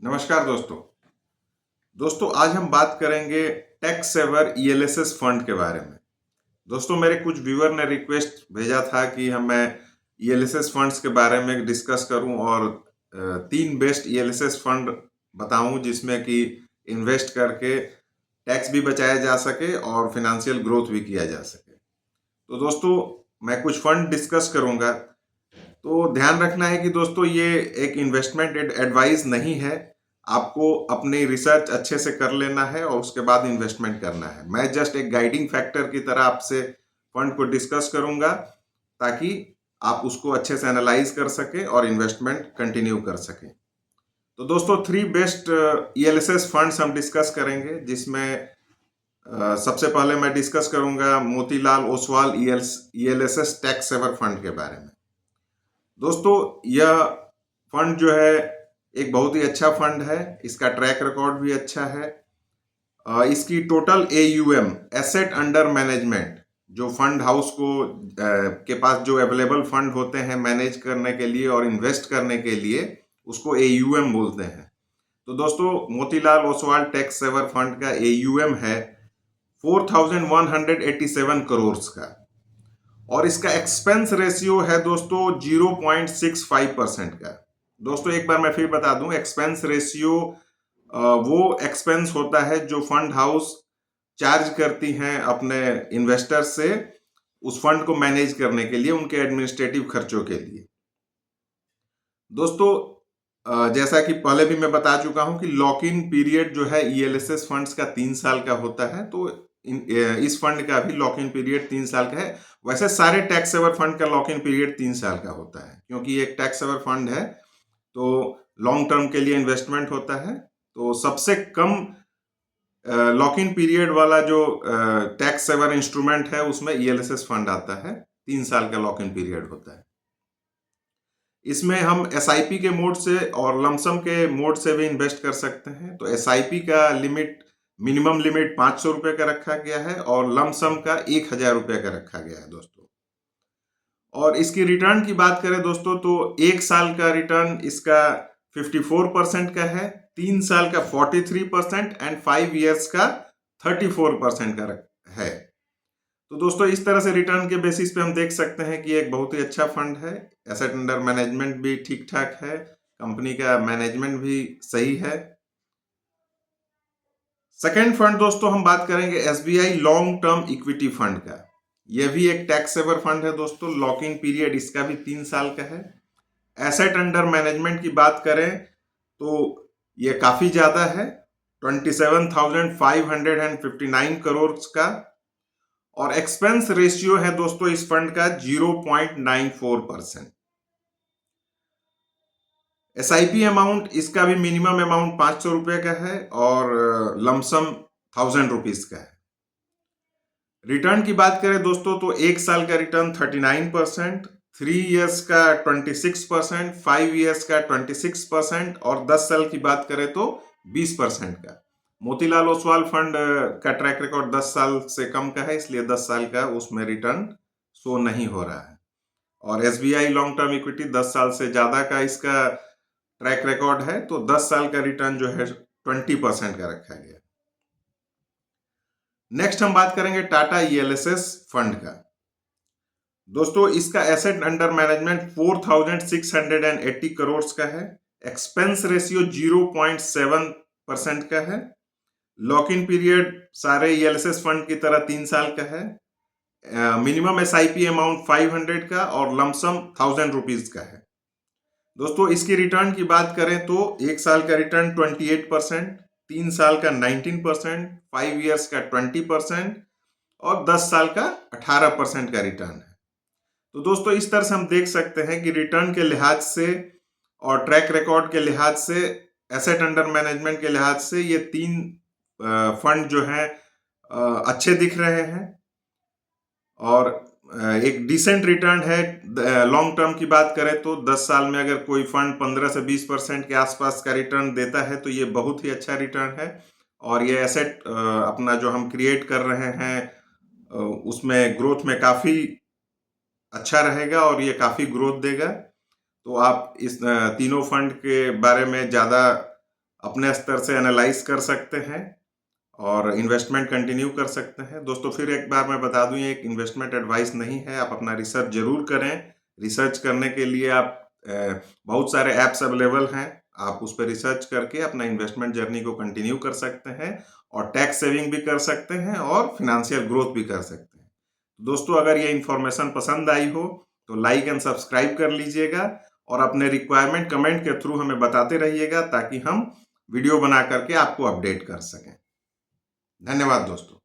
नमस्कार दोस्तों। आज हम बात करेंगे टैक्स सेवर ईएलएसएस फंड के बारे में। दोस्तों, मेरे कुछ व्यूअर ने रिक्वेस्ट भेजा था कि मैं ईएलएसएस फंड्स के बारे में डिस्कस करूं और 3 बेस्ट ईएलएसएस फंड बताऊं जिसमें कि इन्वेस्ट करके टैक्स भी बचाया जा सके और फिनेंशियल ग्रोथ भी किया जा सके। तो दोस्तों, मैं कुछ फंड डिस्कस करूंगा। तो ध्यान रखना है कि दोस्तों, ये एक इन्वेस्टमेंट एडवाइस नहीं है। आपको अपनी रिसर्च अच्छे से कर लेना है और उसके बाद इन्वेस्टमेंट करना है। मैं जस्ट एक गाइडिंग फैक्टर की तरह आपसे फंड को डिस्कस करूंगा ताकि आप उसको अच्छे से एनालाइज कर सके और इन्वेस्टमेंट कंटिन्यू कर सके। तो दोस्तों, 3 बेस्ट ईएलएसएस फंड्स हम डिस्कस करेंगे, जिसमें सबसे पहले मैं डिस्कस करूंगा Motilal Oswal ELSS tax saver fund के बारे में। दोस्तों, यह फंड जो है एक बहुत ही अच्छा फंड है। इसका ट्रैक रिकॉर्ड भी अच्छा है। इसकी total AUM, asset under management, जो फंड हाउस को के पास जो अवेलेबल फंड होते हैं मैनेज करने के लिए और इन्वेस्ट करने के लिए, उसको एयूएम बोलते हैं। तो दोस्तों, Motilal Oswal tax saver fund का एयूएम है 4187 करोड़ का और इसका एक्सपेंस रेशियो है दोस्तों 0.65% का। दोस्तों, एक बार मैं फिर बता दूं, एक्सपेंस रेशियो वो एक्सपेंस होता है जो फंड हाउस चार्ज करती हैं अपने इन्वेस्टर्स से उस फंड को मैनेज करने के लिए, उनके एडमिनिस्ट्रेटिव खर्चों के लिए। दोस्तों, जैसा कि पहले भी मैं बता चुका हूं कि लॉक इन पीरियड जो है ईएलएसएस फंड्स का 3 साल का होता है। तो इस फंड का भी लॉक इन पीरियड 3 साल का है। वैसे सारे टैक्स सेवर फंड का लॉक इन पीरियड 3 साल का होता है, क्योंकि ये एक टैक्स सेवर फंड है तो लॉन्ग टर्म के लिए इन्वेस्टमेंट होता है। तो सबसे कम लॉक इन पीरियड वाला जो टैक्स सेवर इंस्ट्रूमेंट है उसमें ईएलएसएस फंड आता है। 3 साल का लॉक इन पीरियड होता है। इसमें हम एसआईपी के मोड से और लमसम के मोड से भी इन्वेस्ट कर सकते हैं। तो एसआईपी का लिमिट, मिनिमम लिमिट 500 रुपए का रखा गया है और लमसम का 1000 रुपए का रखा गया है दोस्तों। और इसकी रिटर्न की बात करें दोस्तों, तो 1 साल का रिटर्न इसका 54% का है, 3 साल का 43% एंड 5 ईयर्स का 34% का है। तो दोस्तों, इस तरह से रिटर्न के बेसिस पे हम देख सकते हैं कि एक बहुत ही अच्छा फंड है। एसेट अंडर मैनेजमेंट भी ठीक ठाक है, कंपनी का मैनेजमेंट भी सही है। सेकेंड फंड दोस्तों, हम बात करेंगे SBI long term equity fund का। यह भी एक टैक्स सेवर फंड है दोस्तों। लॉक इन पीरियड इसका भी 3 साल का है। एसेट अंडर मैनेजमेंट की बात करें तो यह काफी ज्यादा है, 27,559 करोड़ का। और एक्सपेंस रेशियो है दोस्तों इस फंड का 0.94%। एसआईपी अमाउंट इसका भी मिनिमम अमाउंट 500 रुपए का है और लमसम 1000 रुपीज का है। रिटर्न की बात करें दोस्तों तो 1 साल का रिटर्न 39%, 3 इयर्स का 26%, 5 इयर्स का 26% और 10 साल की बात करें तो 20% का। मोतीलाल ओसवाल फंड का ट्रैक रिकॉर्ड 10 साल से कम का है, इसलिए 10 साल का उसमें रिटर्न शो नहीं हो रहा है। और एसबीआई लॉन्ग टर्म इक्विटी 10 साल से ज्यादा का इसका ट्रैक रिकॉर्ड है, तो 10 साल का रिटर्न जो है 20% का रखा गया। नेक्स्ट हम बात करेंगे टाटा ईएलएसएस फंड का। दोस्तों, इसका एसेट अंडर मैनेजमेंट 4680 करोड़ का है। एक्सपेंस रेशियो 0.7% का है। लॉक इन पीरियड सारे ईएलएसएस फंड की तरह 3 साल का है। मिनिमम एसआईपी अमाउंट 500 का और लमसम 1000 रुपीज का है। दोस्तों, इसकी रिटर्न की बात करें तो 1 साल का रिटर्न 28%, 3 साल का 19%, 5 इयर्स का 20% और 10 साल का 18% का रिटर्न है। तो दोस्तों, इस तरह से हम देख सकते हैं कि रिटर्न के लिहाज से और ट्रैक रिकॉर्ड के लिहाज से, एसेट अंडर मैनेजमेंट के लिहाज से ये 3 फंड जो हैं अच्छे दिख रहे हैं और एक डिसेंट रिटर्न है। लॉन्ग टर्म की बात करें तो 10 साल में अगर कोई फंड 15 से 20% के आसपास का रिटर्न देता है तो ये बहुत ही अच्छा रिटर्न है। और ये एसेट अपना जो हम क्रिएट कर रहे हैं उसमें ग्रोथ में काफ़ी अच्छा रहेगा और ये काफ़ी ग्रोथ देगा। तो आप इस तीनों फंड के बारे में ज़्यादा अपने स्तर से एनालाइज कर सकते हैं और इन्वेस्टमेंट कंटिन्यू कर सकते हैं। दोस्तों फिर एक बार मैं बता दूं, ये एक इन्वेस्टमेंट एडवाइस नहीं है, आप अपना रिसर्च जरूर करें। रिसर्च करने के लिए आप बहुत सारे ऐप्स अवेलेबल हैं, आप उस पर रिसर्च करके अपना इन्वेस्टमेंट जर्नी को कंटिन्यू कर सकते हैं और टैक्स सेविंग भी कर सकते हैं और फिनेंशियल ग्रोथ भी कर सकते हैं। दोस्तों अगर ये इन्फॉर्मेशन पसंद आई हो तो लाइक एंड सब्सक्राइब कर लीजिएगा और अपने रिक्वायरमेंट कमेंट के थ्रू हमें बताते रहिएगा ताकि हम वीडियो बना करके आपको अपडेट कर सकें। धन्यवाद दोस्तों।